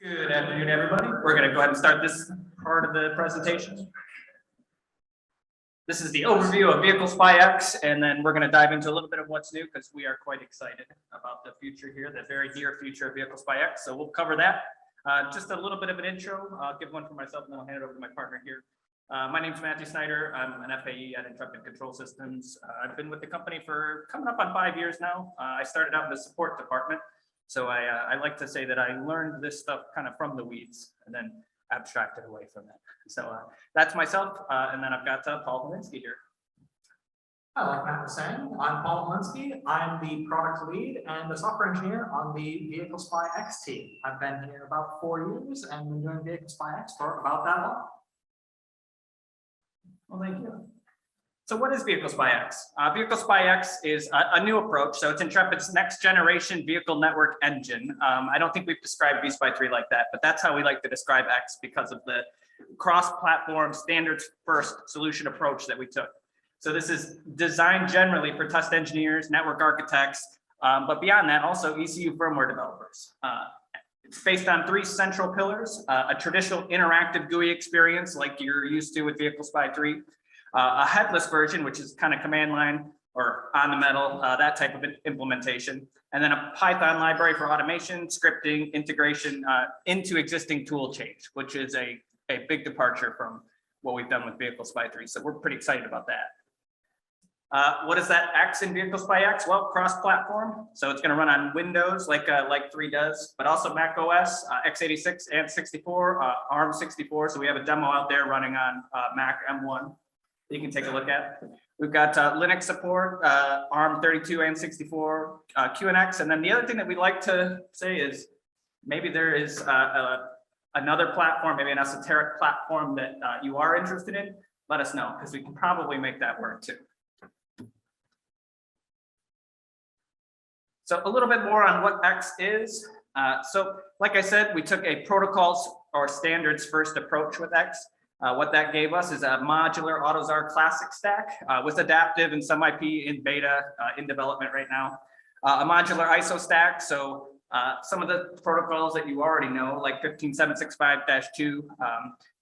Good afternoon, everybody. We're going to go ahead and start this part of the presentation. This is the overview of Vehicle Spy X, and then we're going to dive into a little bit of what's new because we are quite excited about the future here, the very near future of Vehicle Spy X. So we'll cover that. Just a little bit of an intro. I'll give one for myself, and then I'll hand it over to my partner here. My name is Matthew Snyder. I'm an FAE at Intrepid Control Systems. I've been with the company for coming up on 5 years now. I started out in the support department. So I like to say that I learned this stuff kind of from the weeds and then abstracted away from it. So that's myself. And then I've got Paul Malinsky here. Like Matt was saying, I'm Paul Malinsky. I'm the product lead and the software engineer on the Vehicle Spy X team. I've been here about 4 years and been doing Vehicle Spy X for about that long. Well, thank you. So what is Vehicle Spy X? Vehicle Spy X is a new approach. So it's Intrepid's next generation vehicle network engine. I don't think we've described vSpy 3 like that, but that's how we like to describe X because of the cross-platform standards first solution approach that we took. So this is designed generally for test engineers, network architects, but beyond that, also ECU firmware developers. It's based on 3 central pillars, a traditional interactive GUI experience like you're used to with Vehicle Spy 3, a headless version, which is kind of command line or on the metal, that type of implementation, and then a Python library for automation, scripting, integration into existing tool change, which is a big departure from what we've done with Vehicle Spy 3. So we're pretty excited about that. What is that X in Vehicle Spy X? Well, cross-platform. So it's going to run on Windows like 3 does, but also Mac OS, x86 and 64, ARM 64. So we have a demo out there running on Mac M1. You can take a look at. We've got Linux support, ARM 32 and 64, QNX, and then the other thing that we like to say is maybe there is another platform, maybe an esoteric platform that you are interested in. Let us know because we can probably make that work too. So a little bit more on what X is. So like I said, we took a protocols or standards first approach with X. What that gave us is a modular AUTOSAR classic stack with adaptive and some IP in beta in development right now. A modular ISO stack, so some of the protocols that you already know, like 15765-2,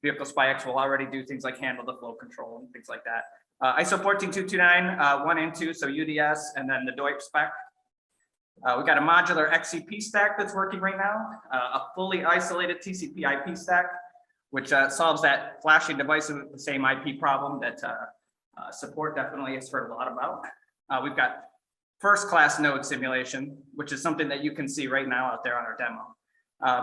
Vehicle Spy X will already do things like handle the flow control and things like that. ISO 14229, 1 and 2, so UDS, and then the DOIP spec. We got a modular XCP stack that's working right now, a fully isolated TCP IP stack, which solves that flashing device with the same IP problem that support definitely has heard a lot about. We've got first-class node simulation, which is something that you can see right now out there on our demo.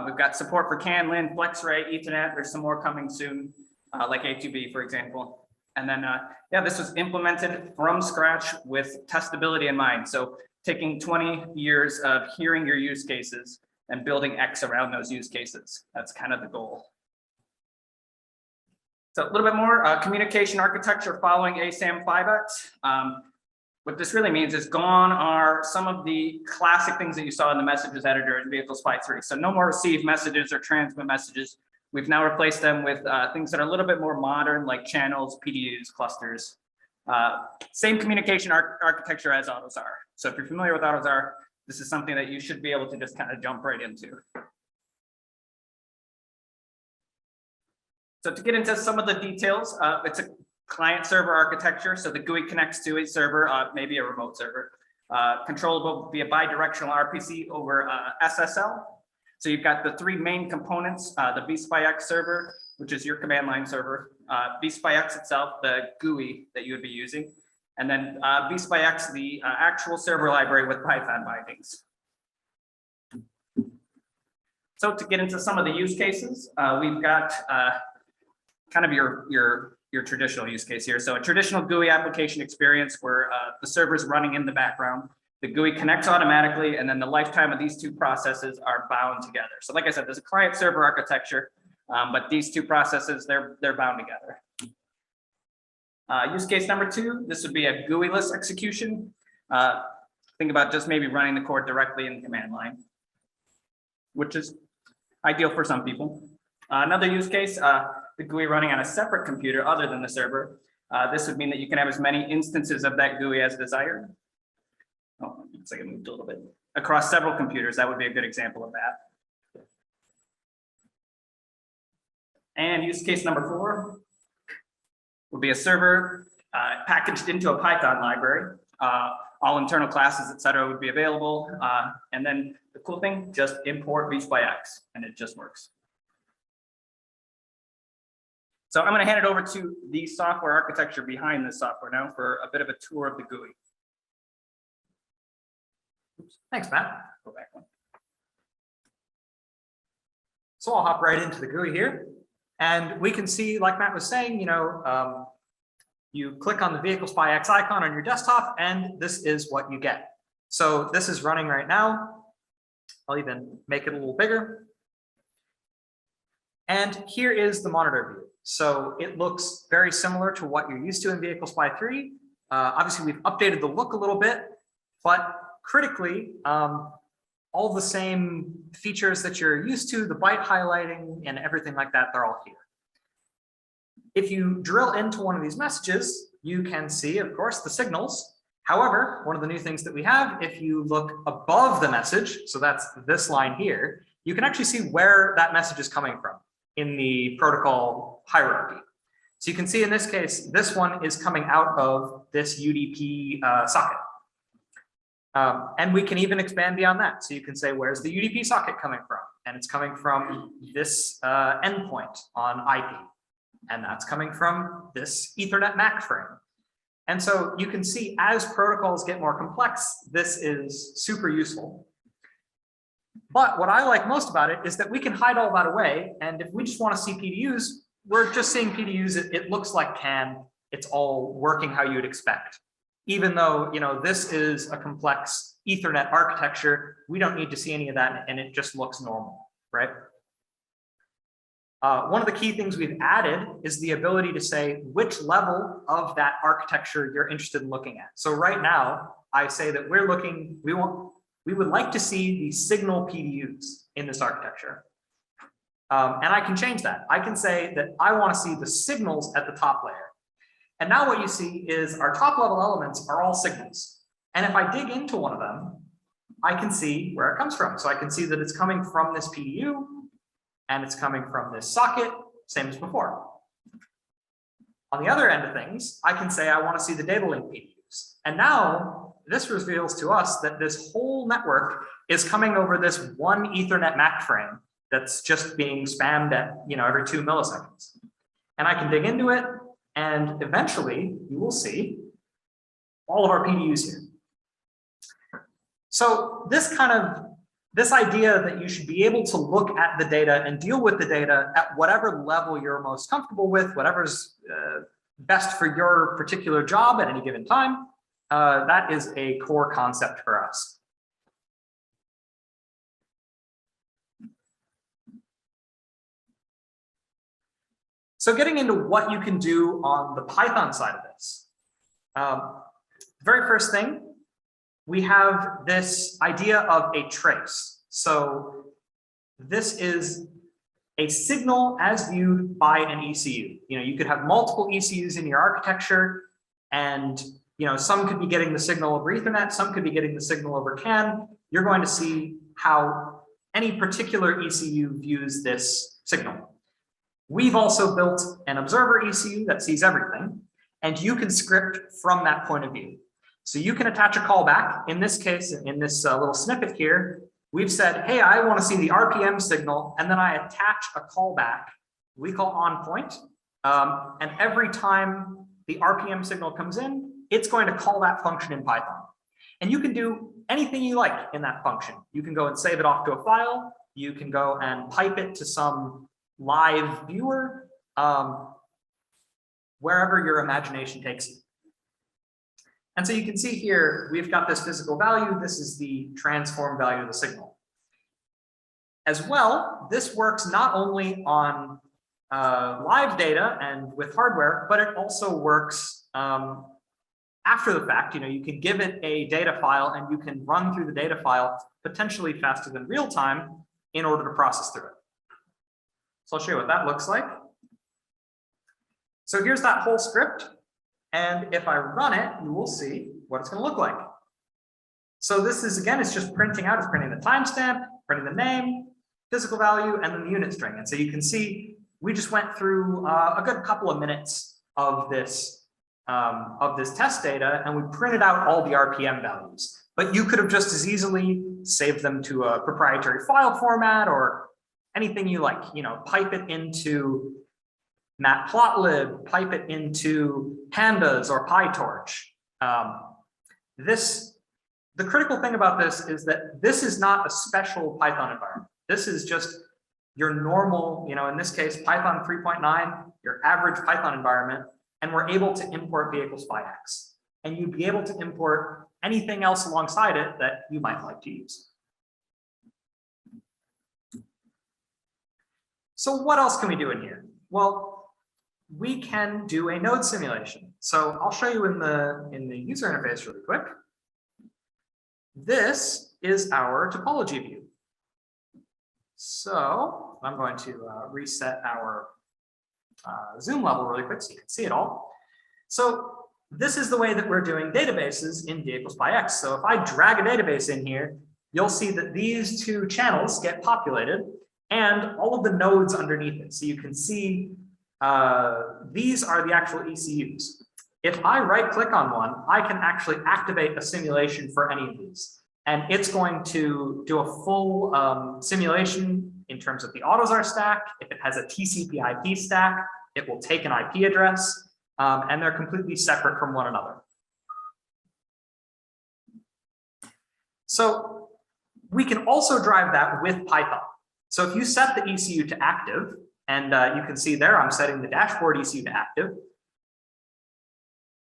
We've got support for CAN, LIN, FlexRay, Ethernet. There's some more coming soon, like A2B, for example. And then, yeah, this was implemented from scratch with testability in mind. So taking 20 years of hearing your use cases and building X around those use cases. That's kind of the goal. So a little bit more communication architecture following ASAM 5X. What this really means is gone are some of the classic things that you saw in the messages editor in Vehicle Spy 3. So no more receive messages or transmit messages. We've now replaced them with things that are a little bit more modern, like channels, PDUs, clusters. Same communication architecture as AUTOSAR. So if you're familiar with AUTOSAR, this is something that you should be able to just kind of jump right into. So to get into some of the details, it's a client server architecture. So the GUI connects to a server, maybe a remote server, controllable via bidirectional RPC over SSL. So you've got the 3 main components, the vSpy X server, which is your command line server, vSpy X itself, the GUI that you would be using, and then vSpy X, the actual server library with Python bindings. So to get into some of the use cases, we've got kind of your traditional use case here. So a traditional GUI application experience where the server is running in the background, the GUI connects automatically, and then the lifetime of these 2 processes are bound together. So like I said, there's a client server architecture, but these 2 processes, they're bound together. Use case number 2, this would be a GUI-less execution. Think about just maybe running the code directly in the command line, which is ideal for some people. Another use case, the GUI running on a separate computer other than the server. This would mean that you can have as many instances of that GUI as desired. Oh, looks like it moved a little bit. Across several computers, that would be a good example of that. And use case number 4 would be a server packaged into a Python library. All internal classes, etc., would be available. And then the cool thing, just import vSpy X, and it just works. So I'm going to hand it over to the software architecture behind this software now for a bit of a tour of the GUI. Thanks, Matt. Go back one. So I'll hop right into the GUI here. And we can see, like Matt was saying, you click on the Vehicle Spy X icon on your desktop, and this is what you get. So this is running right now. I'll even make it a little bigger. And here is the monitor view. So it looks very similar to what you're used to in Vehicle Spy 3. Obviously, we've updated the look a little bit, but critically, all the same features that you're used to, the byte highlighting and everything like that, they're all here. If you drill into one of these messages, you can see, of course, the signals. However, one of the new things that we have, if you look above the message, so that's this line here, you can actually see where that message is coming from in the protocol hierarchy. So you can see in this case, this one is coming out of this UDP socket. And we can even expand beyond that. So you can say, where's the UDP socket coming from? And it's coming from this endpoint on IP. And that's coming from this Ethernet MAC frame. And so you can see as protocols get more complex, this is super useful. But what I like most about it is that we can hide all that away. And if we just want to see PDUs, we're just seeing PDUs. It looks like CAN. It's all working how you'd expect. Even though, this is a complex Ethernet architecture, we don't need to see any of that, and it just looks normal, right? One of the key things we've added is the ability to say which level of that architecture you're interested in looking at. So right now, I say that we would like to see the signal PDUs in this architecture. And I can change that. I can say that I want to see the signals at the top layer. And now what you see is our top level elements are all signals. And if I dig into one of them, I can see where it comes from. So I can see that it's coming from this PDU, and it's coming from this socket, same as before. On the other end of things, I can say I want to see the data link PDUs. And now this reveals to us that this whole network is coming over this one Ethernet MAC frame that's just being spammed at every 2 milliseconds. And I can dig into it, and eventually you will see all of our PDUs here. So this idea that you should be able to look at the data and deal with the data at whatever level you're most comfortable with, whatever's best for your particular job at any given time, that is a core concept for us. So getting into what you can do on the Python side of this. The very first thing, we have this idea of a trace. So this is a signal as viewed by an ECU. You could have multiple ECUs in your architecture, and some could be getting the signal over Ethernet, some could be getting the signal over CAN. You're going to see how any particular ECU views this signal. We've also built an observer ECU that sees everything, and you can script from that point of view. So you can attach a callback. In this case, in this little snippet here, we've said, hey, I want to see the RPM signal, and then I attach a callback we call onPoint. And every time the RPM signal comes in, it's going to call that function in Python. And you can do anything you like in that function. You can go and save it off to a file. You can go and pipe it to some live viewer, wherever your imagination takes you. And so you can see here, we've got this physical value. This is the transform value of the signal. As well, this works not only on live data and with hardware, but it also works after the fact. You can give it a data file, and you can run through the data file potentially faster than real time in order to process through it. So I'll show you what that looks like. So here's that whole script. And if I run it, you will see what it's going to look like. So this is, again, it's just printing out. It's printing the timestamp, printing the name, physical value, and then the unit string. And so you can see we just went through a good couple of minutes of this test data, and we printed out all the RPM values. But you could have just as easily saved them to a proprietary file format or anything you like. You know, pipe it into Matplotlib, pipe it into Pandas or PyTorch. The critical thing about this is that this is not a special Python environment. This is just your normal, you know, in this case, Python 3.9, your average Python environment, and we're able to import vehicles by X. And you'd be able to import anything else alongside it that you might like to use. So what else can we do in here? Well, we can do a node simulation. So I'll show you in the user interface really quick. This is our topology view. So I'm going to reset our zoom level really quick so you can see it all. So this is the way that we're doing databases in vehicles by X. So if I drag a database in here, you'll see that these two channels get populated and all of the nodes underneath it. So you can see these are the actual ECUs. If I right click on one, I can actually activate a simulation for any of these. And it's going to do a full simulation in terms of the AUTOSAR stack. If it has a TCP/IP stack, it will take an IP address. And they're completely separate from one another. So we can also drive that with Python. So if you set the ECU to active, and you can see there I'm setting the dashboard ECU to active,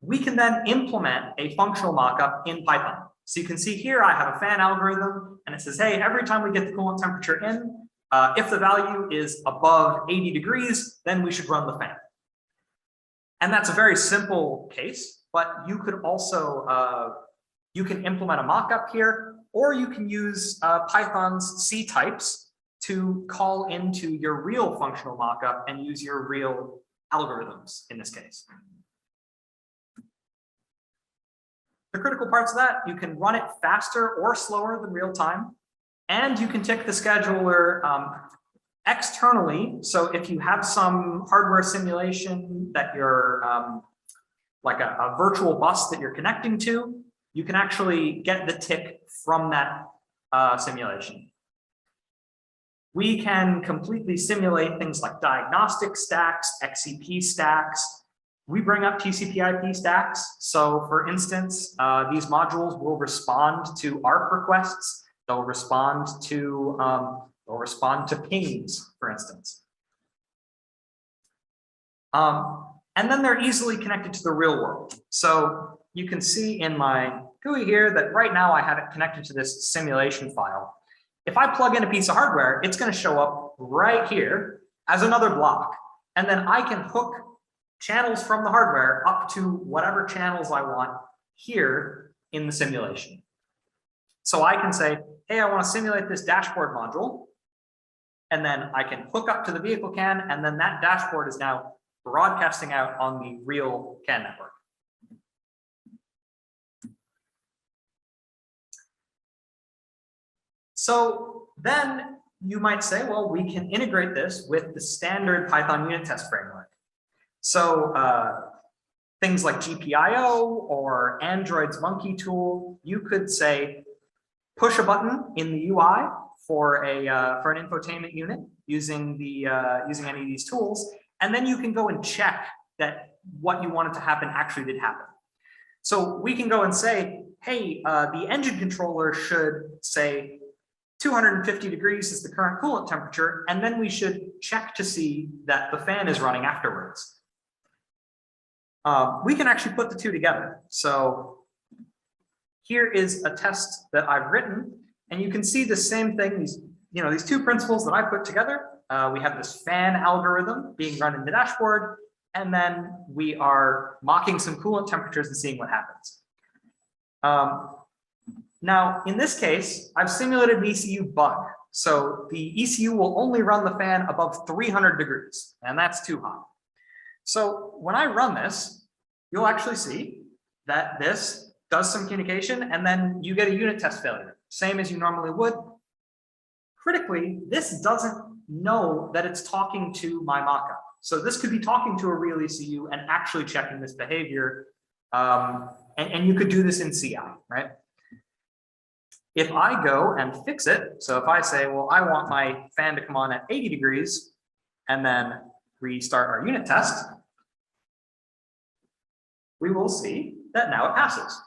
we can then implement a functional mockup in Python. So you can see here I have a fan algorithm, and it says, hey, every time we get the coolant temperature in, if the value is above 80 degrees, then we should run the fan. And that's a very simple case, but you could also, you can implement a mockup here, or you can use Python's C types to call into your real functional mockup and use your real algorithms in this case. The critical parts of that, you can run it faster or slower than real time, and you can tick the scheduler externally. So if you have some hardware simulation that you're like a virtual bus that you're connecting to, you can actually get the tick from that simulation. We can completely simulate things like diagnostic stacks, XCP stacks. We bring up TCP/IP stacks. So for instance, these modules will respond to ARP requests. They'll respond to pings, for instance. And then they're easily connected to the real world. So you can see in my GUI here that right now I have it connected to this simulation file. If I plug in a piece of hardware, it's going to show up right here as another block. And then I can hook channels from the hardware up to whatever channels I want here in the simulation. So I can say, hey, I want to simulate this dashboard module. And then I can hook up to the vehicle CAN, and then that dashboard is now broadcasting out on the real CAN network. So then you might say, well, we can integrate this with the standard Python unit test framework. So things like GPIO or Android's Monkey tool, you could say, push a button in the UI for an infotainment unit using using any of these tools, and then you can go and check that what you wanted to happen actually did happen. So we can go and say, hey, the engine controller should say 250 degrees is the current coolant temperature, and then we should check to see that the fan is running afterwards. We can actually put the two together. So here is a test that I've written, and you can see the same thing, these two principles that I put together. We have this fan algorithm being run in the dashboard, and then we are mocking some coolant temperatures and seeing what happens. Now, in this case, I've simulated an ECU bug. So the ECU will only run the fan above 300 degrees, and that's too hot. So when I run this, you'll actually see that this does some communication, and then you get a unit test failure, same as you normally would. Critically, this doesn't know that it's talking to my mockup. So this could be talking to a real ECU and actually checking this behavior. And you could do this in CI, right? If I go and fix it, so if I say, well, I want my fan to come on at 80 degrees and then restart our unit test, we will see that now it passes.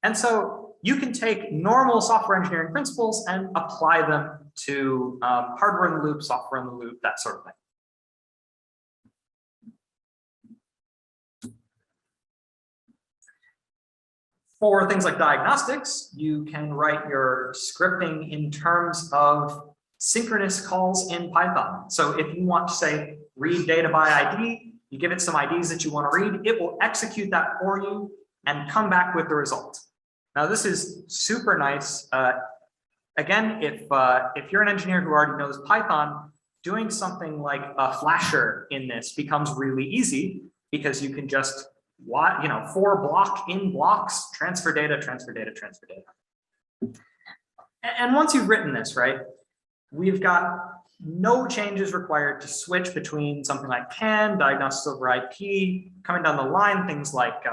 And so you can take normal software engineering principles and apply them to hardware in the loop, software in the loop, that sort of thing. For things like diagnostics, you can write your scripting in terms of synchronous calls in Python. So if you want to say, read data by ID, you give it some IDs that you want to read, it will execute that for you and come back with the result. Now, this is super nice. Again, if you're an engineer who already knows Python, doing something like a flasher in this becomes really easy because you can just, for block in blocks, transfer data, transfer data, transfer data. And once you've written this, right, we've got no changes required to switch between something like CAN, diagnostics over IP, coming down the line, things like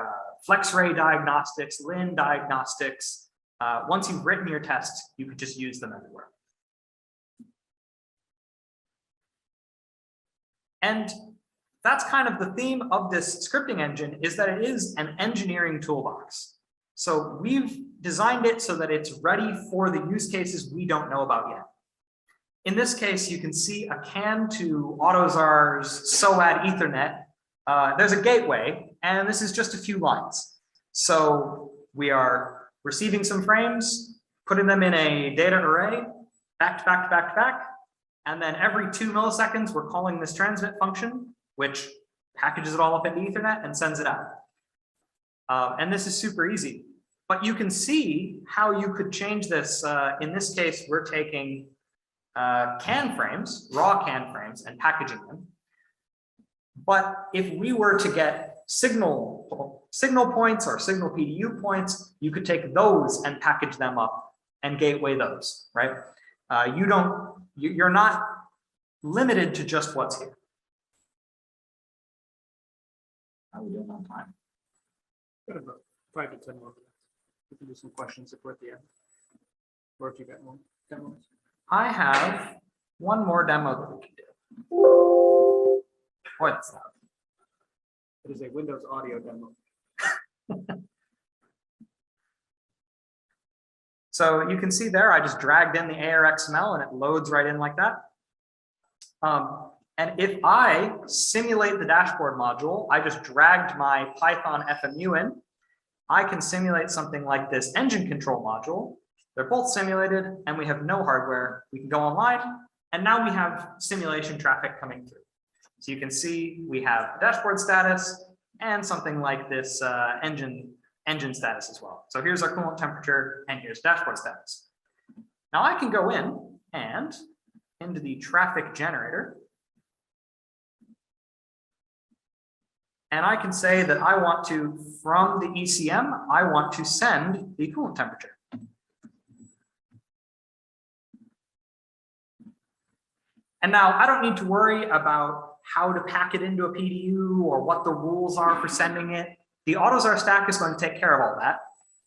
FlexRay diagnostics, Lin diagnostics. Once you've written your tests, you could just use them everywhere. And that's kind of the theme of this scripting engine, is that it is an engineering toolbox. So we've designed it so that it's ready for the use cases we don't know about yet. In this case, you can see a CAN to AUTOSAR's SOAD Ethernet. There's a gateway, and this is just a few lines. So we are receiving some frames, putting them in a data array, back to back to back to back, and then every 2 milliseconds, we're calling this transmit function, which packages it all up into Ethernet and sends it out. And this is super easy. But you can see how you could change this. In this case, we're taking CAN frames, raw CAN frames, and packaging them. But if we were to get signal points or signal PDU points, you could take those and package them up and gateway those, right? You're not limited to just what's here. How are we doing on time? Got about 5 to 10 more minutes. We can do some questions at the end. Or if you got more demos. I have one more demo that we can do. Boy, that's loud. It is a Windows audio demo. So you can see there, I just dragged in the AR XML and it loads right in like that. And if I simulate the dashboard module, I just dragged my Python FMU in. I can simulate something like this engine control module. They're both simulated and we have no hardware. We can go online and now we have simulation traffic coming through. So you can see we have dashboard status and something like this engine status as well. So here's our coolant temperature and here's dashboard status. Now I can go in and into the traffic generator. And I can say that I want to, from the ECM, I want to send the coolant temperature. And now I don't need to worry about how to pack it into a PDU or what the rules are for sending it. The AUTOSAR stack is going to take care of all that.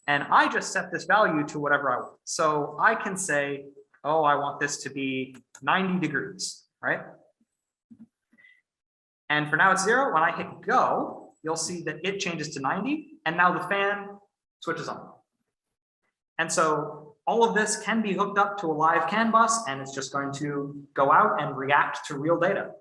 And I just set this value to whatever I want. So I can say, oh, I want this to be 90 degrees, right? And for now it's 0. When I hit go, you'll see that it changes to 90. And now the fan switches on. And so all of this can be hooked up to a live CAN bus, and it's just going to go out and react to real data.